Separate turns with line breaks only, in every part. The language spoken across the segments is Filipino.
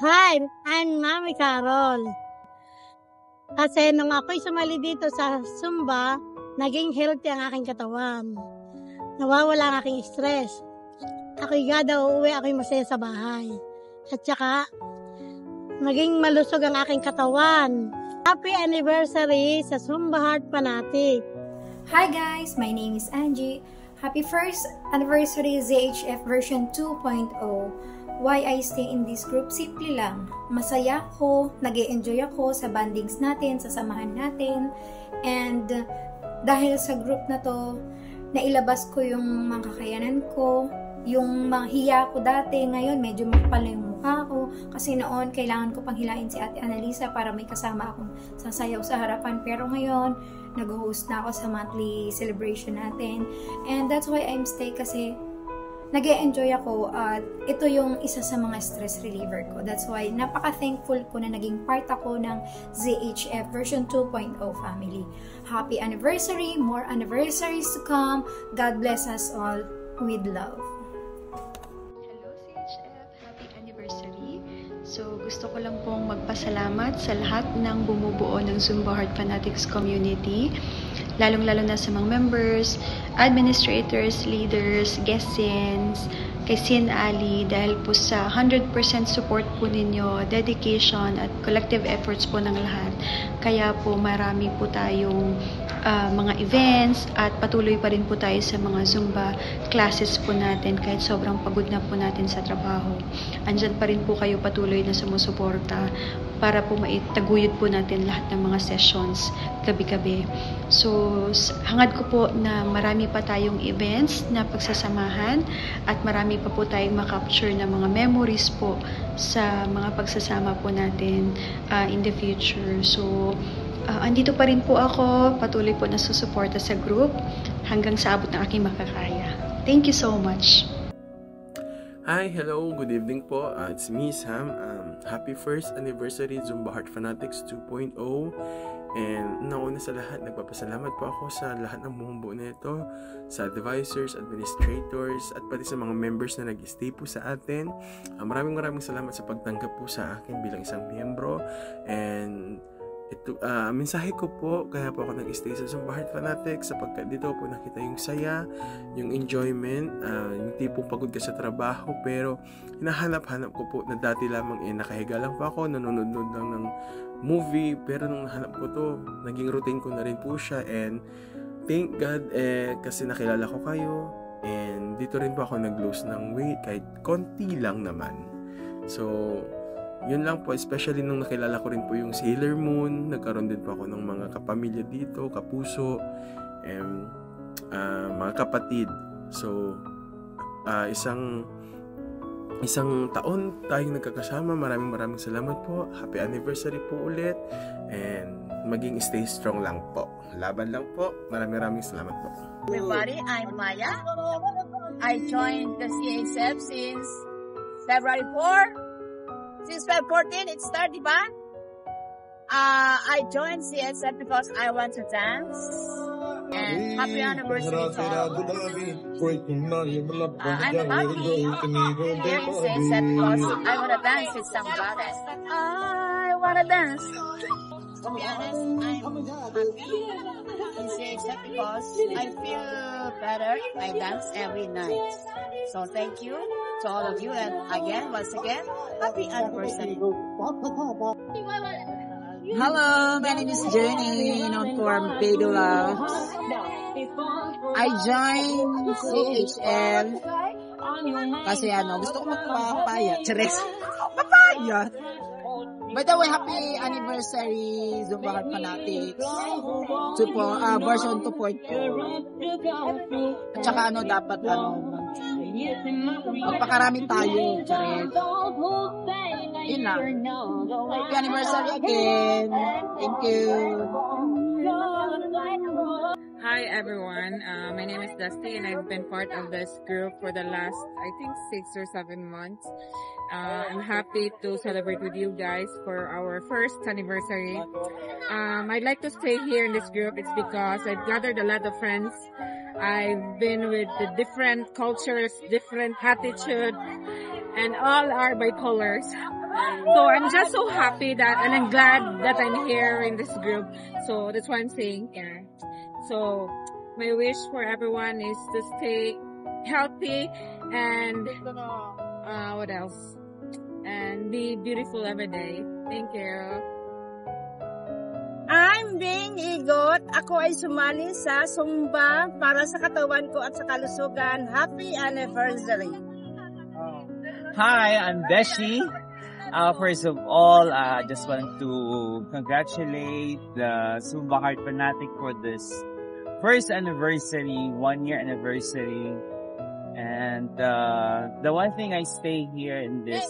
Hi, I'm Mami Carol. Kasi nung ako'y sumali dito sa Zumba, naging healthy ang aking katawan. Nawawala ang aking stress. Ako'y gada uuwi, ako'y masaya sa bahay. At saka, naging malusog ang aking katawan. Happy anniversary sa Zumba Heart Fanatic.
Hi guys, my name is Angie. Happy first anniversary ZHF version 2.0. Why I stay in this group? Simple lang. Masaya ako, nag-e-enjoy ako sa bandings natin, sa samahan natin. And dahil sa group na to, nailabas ko yung mga kakayanan ko, yung mga hiya ko dati. Ngayon, medyo makapal na yung mukha ko. Kasi noon, kailangan ko pang hilain si Ate Annalisa para may kasama akong sasayaw sa harapan. Pero ngayon, nag-host na ako sa monthly celebration natin. And that's why I'm stay kasi nag-e-enjoy ako at ito yung isa sa mga stress reliever ko. That's why napaka-thankful ko na naging part ako ng ZHF version 2.0 family. Happy anniversary! More anniversaries to come. God bless us all with love.
Hello ZHF! Happy anniversary! So gusto ko lang pong magpasalamat sa lahat ng bumubuo ng Zumba Heart Fanatics community, lalong-lalo na sa mga members, administrators, leaders, guest-sins, kay Sin Ali, dahil po sa 100% support po ninyo, dedication at collective efforts po ng lahat. Kaya po marami po tayong mga events at patuloy pa rin po tayo sa mga Zumba classes po natin kahit sobrang pagod na po natin sa trabaho. Andyan pa rin po kayo patuloy na sumusuporta para po maitaguyod po natin lahat ng mga sessions gabi-gabi. So, hangad ko po na marami pa tayong events na pagsasamahan at marami pa po tayong makapture na mga memories po sa mga pagsasama po natin in the future. So, andito pa rin po ako, patuloy po nasusuporta sa group hanggang sa abot ng aking makakaya. Thank you so much.
Hi, hello, good evening po. It's me, Sam. Happy first anniversary Zumba Heart Fanatics 2.0. And nauna sa lahat, nagpapasalamat po ako sa lahat ng bumubuo na ito, sa advisors, administrators, at pati sa mga members na nag-stay po sa atin. Maraming salamat sa pagtanggap po sa akin bilang isang miyembro. And ito, mensahe ko po, kaya po ako nag-stay sa Zumba Heart Fanatics sapagkat dito po nakita yung saya, yung enjoyment, yung tipong pagod ka sa trabaho, pero hinahanap-hanap ko po na dati lamang nakahiga lang po ako, nanonood lang ng movie, pero nung nahanap ko to, naging routine ko na rin po siya. And thank God kasi nakilala ko kayo, and dito rin po ako nag-lose ng weight kahit konti lang naman. So yun lang po, especially nung nakilala ko rin po yung Sailor Moon, nagkaroon din po ako ng mga kapamilya dito, kapuso, and mga kapatid. So, isang taon tayong nagkakasama. Maraming salamat po. Happy anniversary po ulit, and maging stay strong lang po. Laban lang po. Maraming salamat po.
Everybody, I'm Maya. I joined the CASF since February 4. Since February 14, it started, diba? I joined CSF because I want to dance. And happy anniversary to all. I'm happy here in CSF because I want to dance with somebody. I want to dance. To be honest, I'm happy in CSF because I feel better if I dance every night. So thank you to all of you, and again, once again, happy anniversary.
Hello, my name is Jenny, known for Baby Love. I joined CHL kasi gusto ko magpapaya. Cheres. Papaya! By the way, happy anniversary Zumba Heart Fanatics version 2.0. At saka dapat magpakarami tayo. Charet. Yun lang. Happy anniversary again. Thank you.
Hi everyone, my name is Dusty and I've been part of this group for the last, I think, 6 or 7 months. I'm happy to celebrate with you guys for our first anniversary. I'd like to stay here in this group. It's because I've gathered a lot of friends. I've been with the different cultures, different attitude, and all are bicolors. So I'm just so happy and I'm glad that I'm here in this group. So that's why I'm saying here. So my wish for everyone is to stay healthy and what else? And be beautiful every day. Thank you.
I'm Bing Igot. Ako ay sumali sa Zumba para sa katawan ko at sa kalusugan. Happy anniversary!
Hi, I'm Beshi. First of all, I just want to congratulate the Zumba Heart Fanatic for this first anniversary, 1-year anniversary. And the one thing I stay here in this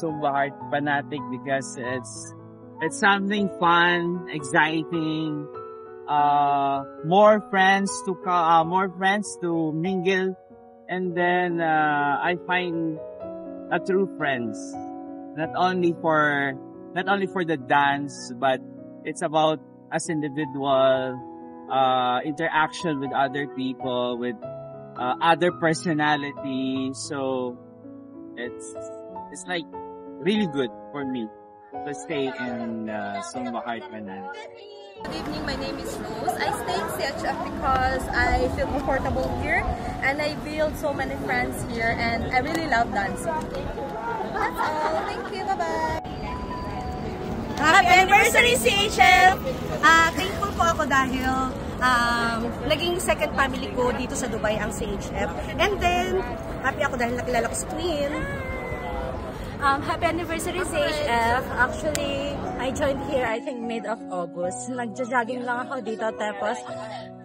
Zumba Heart Fanatic because it's something fun, exciting, more friends to mingle, and then I find a true friends. Not only for the dance, but it's about as individual interaction with other people, with other personality. So it's like really good for me to stay in Zumba Heart Fanatic.
Good evening, my name is Rose. I stay in CHF because I feel comfortable here and I build so many friends here and I really love dancing. That's all. Thank you. Bye-bye.
Happy anniversary, CHF! Thankful po ako dahil naging second family ko dito sa Dubai ang CHF. And then, happy ako dahil nakilala ko si Twin.
Happy anniversary, CHF. Actually, I joined here, I think, mid of August. Nagja-jogging lang ako dito, tapos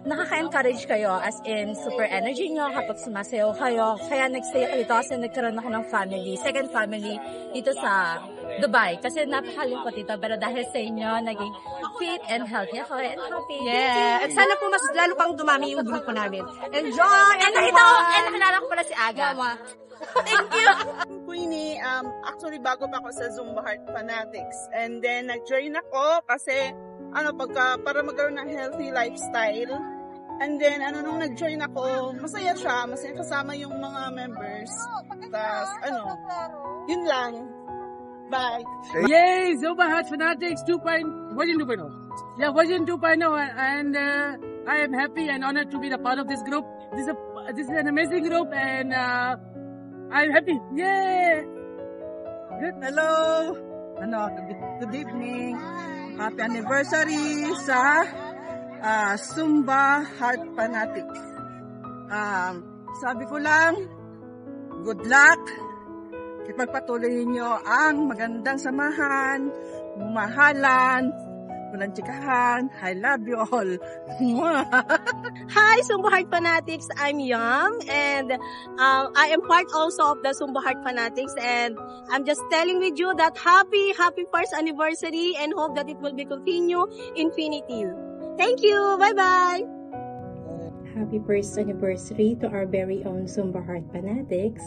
nakaka-encourage kayo, as in, super energy nyo kapag sumasayaw kayo. Kaya nag-stay ako dito kasi nagkaroon ako ng family, second family dito sa Dubai. Kasi napakalungkot dito, pero dahil sa inyo, naging fit and healthy ako and happy.
Yeah, at sana po mas lalo pang dumami yung grupo namin. Enjoy!
And nakilala ko pala si Aga.
Thank you!
Queenie, actually bago pa ako sa Zumba Heart Fanatics. And then nag-join ako kasi para magkaroon ng healthy lifestyle. And then nung nag-join ako, masaya siya, masaya kasama yung mga members. Tapos yun lang. Bye.
Yay! Zumba Heart Fanatics version 2.0. Yeah, version 2.0, and I am happy and honored to be the part of this group. This is an amazing group, and I'm happy. Yay!
Good. Hello. Good evening. Happy anniversary sa Zumba Heart Fanatics. Sabi ko lang, good luck. Ipagpatuloy niyo ang magandang samahan, bumahalan, walang chikahan. I love you all.
Hi, Zumba Heart Fanatics. I'm Yum, and I am part also of the Zumba Heart Fanatics, and I'm just telling with you that happy first anniversary, and hope that it will be continue infinity. Thank you. Bye-bye.
Happy first anniversary to our very own Zumba Heart Fanatics.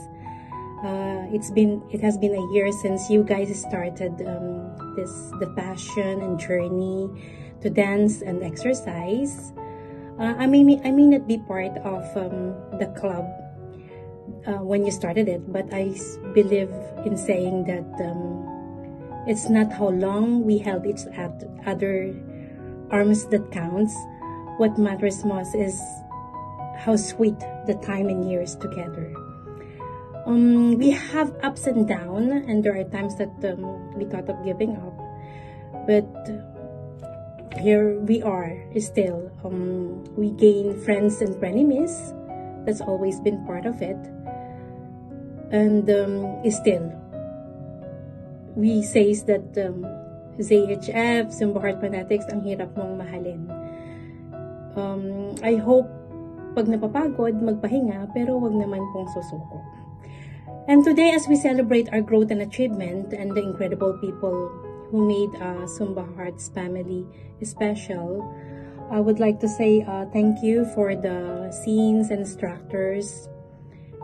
It has been a year since you guys started the passion and journey to dance and exercise. I may not be part of the club when you started it, but I believe in saying that it's not how long we held each other arms that counts. What matters most is how sweet the time and years together. We have ups and downs, and there are times that we thought of giving up, but here we are still. We gain friends and frenemies. That's always been part of it, and still we say that ZHF, Zumba Heart Fanatics, ang hirap mong mahalin. I hope pag napapagod, magpahinga, pero wag naman pong susuko. And today, as we celebrate our growth and achievement and the incredible people who made Zumba Hearts family special, I would like to say thank you for the scenes and instructors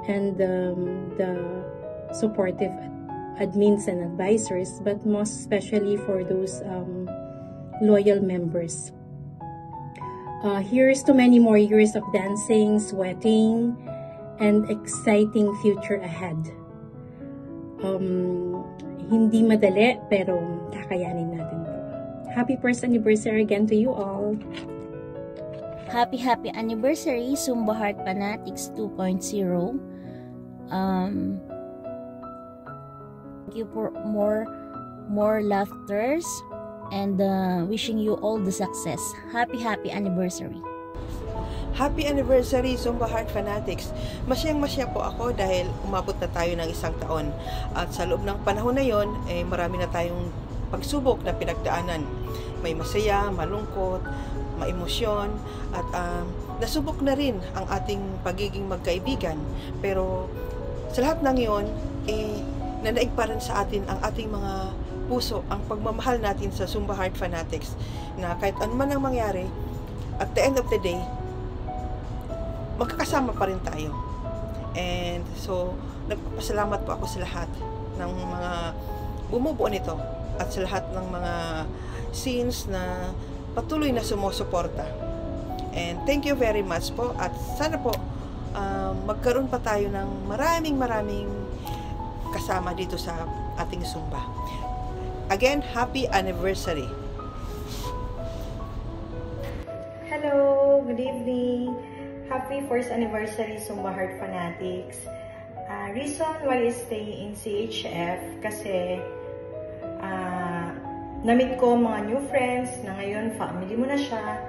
and the supportive admins and advisors, but most especially for those loyal members. Here's to many more years of dancing, sweating, and exciting future ahead. Hindi madali, pero kakayanin natin to. Happy first anniversary again to you all.
Happy anniversary, Zumba Heart Fanatics 2.0. Thank you for more laughters and wishing you all the success. Happy anniversary.
Happy anniversary, Zumba Heart Fanatics. Masyang-masya po ako dahil umabot na tayo ng 1 taon. At sa loob ng panahon na yon, marami na tayong pagsubok na pinagdaanan. May masaya, malungkot, maemosyon, at nasubok na rin ang ating pagiging magkaibigan. Pero sa lahat ng yon, nanaig pa rin sa atin ang ating mga puso, ang pagmamahal natin sa Zumba Heart Fanatics, na kahit anuman ang mangyari, at the end of the day, magkakasama pa rin tayo. And so, nagpapasalamat po ako sa lahat ng mga bumubuo nito at sa lahat ng mga scenes na patuloy na sumusuporta. And thank you very much po, at sana po magkaroon pa tayo ng maraming kasama dito sa ating Zumba. Again, happy anniversary!
Hello, good evening. Happy first anniversary, Zumba Heart Fanatics. Reason why I stay in CHF kasi na-meet ko mga new friends na ngayon family mo na siya.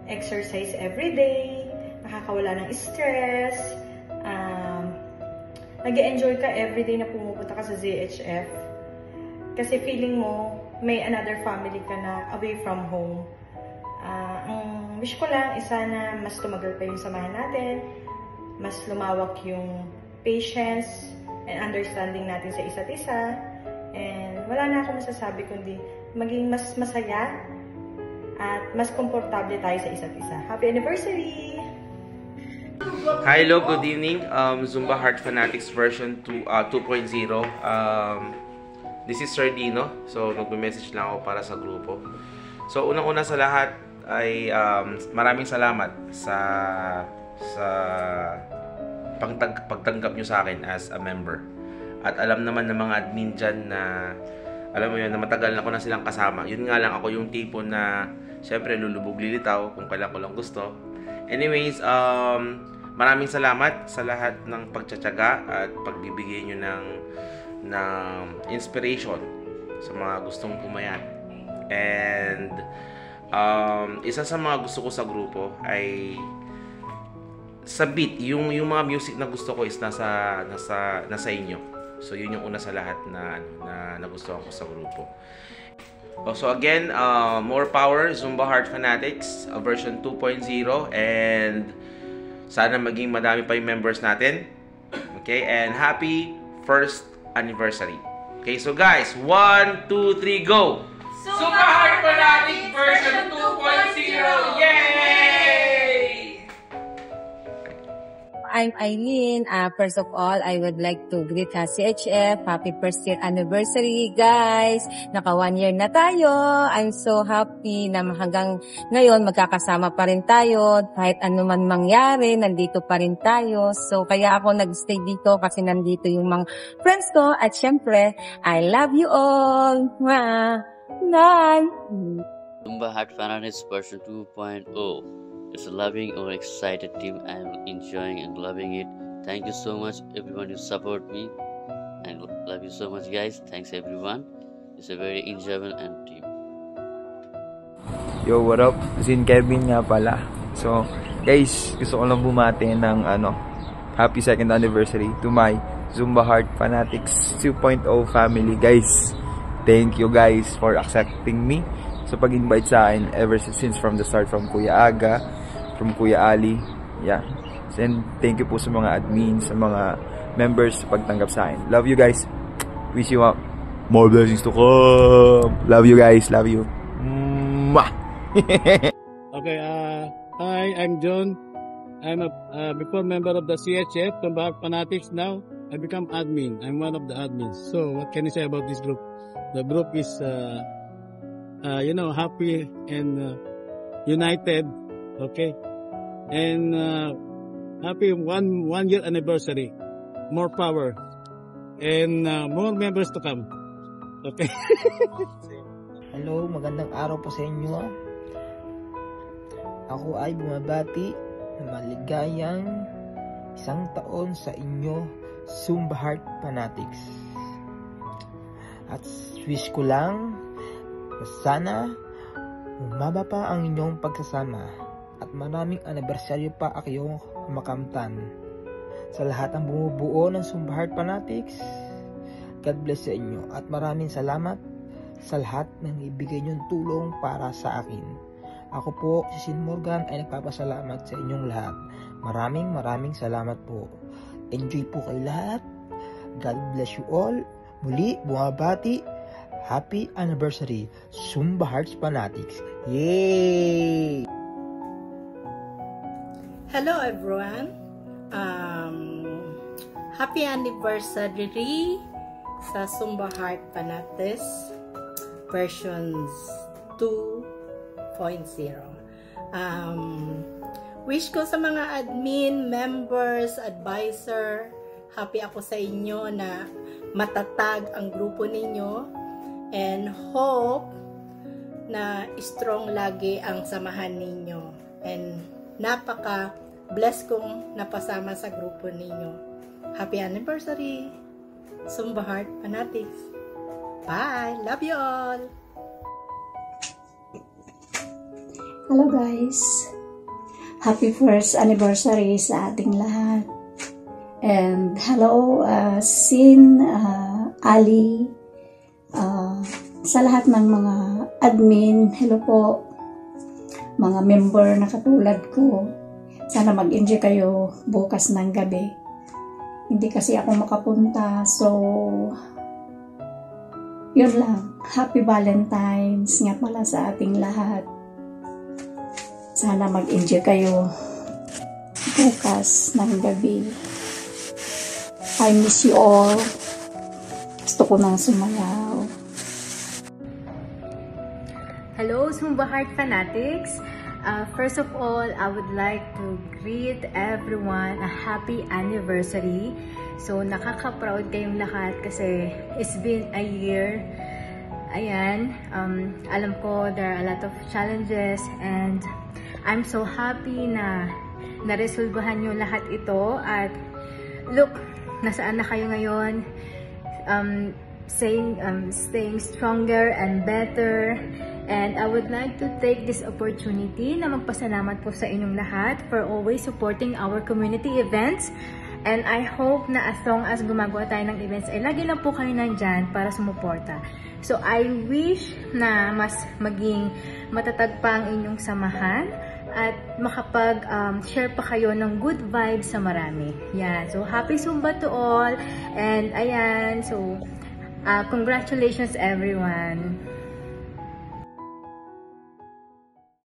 Exercise everyday, nakakawala ng stress, nag-enjoy ka everyday na pumupunta ka sa ZHF. Kasi feeling mo may another family ka na away from home. Ang wish ko lang is sana mas tumagal pa yung samahan natin, mas lumawak yung patience and understanding natin sa isa't isa, and wala na akong masasabi kundi maging mas masaya at mas komportable tayo sa isa't isa. Happy anniversary!
Hi, hello, good evening. Zumba Heart Fanatics version 2.0. This is Sir Dino. So, nagme-message lang ako para sa grupo. So, unang-una sa lahat ay maraming salamat sa pagtanggap nyo sa akin as a member. At alam naman ng mga admin dyan na alam mo yun, na matagal na ko na silang kasama. Yun nga lang, ako yung tipo na syempre lulubog lilitaw kung kailan ko lang gusto. Anyways, maraming salamat sa lahat ng pagtsatsaga at pagbibigay nyo ng inspiration sa mga gustong pumayat. And isa sa mga gusto ko sa grupo ay sa beat, yung mga music na gusto ko is nasa inyo. So yun yung una sa lahat na nagustuhan ko sa grupo. So again, more power, Zumba Heart Fanatics version 2.0, and sana maging madami pa yung members natin. Okay, and happy first anniversary. Okay, so guys, 1, 2, 3, go!
Zumba Heart Fanatics version 2.0! Yay!
I'm Eileen. First of all, I would like to greet CHF. Happy first year anniversary, guys. Naka 1 year na tayo. I'm so happy na hanggang ngayon magkakasama pa rin tayo. Kahit ano man mangyari, nandito pa rin tayo. So, kaya ako nag-stay dito kasi nandito yung mga friends ko. At syempre, I love you all. Mwah! Bye!
Zumba Heart Fanatics version 2.0. It's a loving or excited team. I'm enjoying and loving it. Thank you so much everyone who support me. I love you so much, guys. Thanks everyone. It's a very enjoyable and team.
Yo, what up? Zin Kevin nga pala. So, guys, gusto ko lang bumati ng happy 2nd anniversary to my Zumba Heart Fanatics 2.0 family, guys. Thank you guys for accepting me sa pag-invite sa akin ever since from the start, from Kuya Aga, from Kuya Ali. Yeah. And thank you po sa mga admins, sa mga members sa pagtanggap sa akin. Love you guys. Wish you more blessings to come. Love you guys. Love you. Mwah!
Okay, hi, I'm John. I'm a before member of the CHF, Zumba Heart Fanatics. Now I become admin. I'm one of the admins. So what can you say about this group? The group is happy and united, okay, and happy one year anniversary, more power, and more members to come.
Okay.
Hello, magandang araw po sa inyo. Ako ay bumabati ng maligayang 1 taon sa inyo, Zumba Heart Fanatics. At wish ko lang na sana umaba pa ang inyong pagsasama at maraming anibersaryo pa kayo makamtan. Sa lahat ng bumubuo ng Zumba Heart Fanatics, God bless sa inyo at maraming salamat sa lahat ng ibigay niyong tulong para sa akin. Ako po, si Sin Morgan, ay nagpapasalamat sa inyong lahat. Maraming salamat po. Enjoy po kayo lahat. God bless you all. Muli, bumabati. Happy anniversary, Zumba Hearts Fanatics. Yay!
Hello everyone. Happy anniversary sa Zumba Heart Fanatics versions 2.0. Wish ko sa mga admin, members, advisor, happy ako sa inyo na matatag ang grupo ninyo and hope na strong lagi ang samahan ninyo and napaka-blessed kong napasama sa grupo ninyo. Happy anniversary, Zumba Heart Fanatics. Bye! Love you all!
Hello guys! Happy first anniversary sa ating lahat. And hello Sin, Ali, sa lahat ng mga admin, hello po, mga member na katulad ko. Sana mag-enjoy kayo bukas ng gabi. Hindi kasi ako makapunta, so yun lang. Happy Valentine's nga pala sa ating lahat. Sana mag-enjoy kayo bukas ng gabi. I miss you all. Gusto ko nang sumayaw.
Hello, Zumba Heart Fanatics. First of all, I would like to greet everyone a happy anniversary. So, nakaka-proud kayong lahat kasi it's been a year. Ayan, alam ko there are a lot of challenges and I'm so happy na naresolbahan nyo lahat ito at look, nasaan na kayo ngayon, staying stronger and better. And I would like to take this opportunity na magpasalamat po sa inyong lahat for always supporting our community events. And I hope na as long as gumagawa tayo ng events, ay lagi lang po kayo nandyan para sumuporta. So I wish na mas maging matatag pa ang inyong samahan at makapag-share pa kayo ng good vibes sa marami. Yan. So happy Zumba to all. And ayan, so congratulations everyone.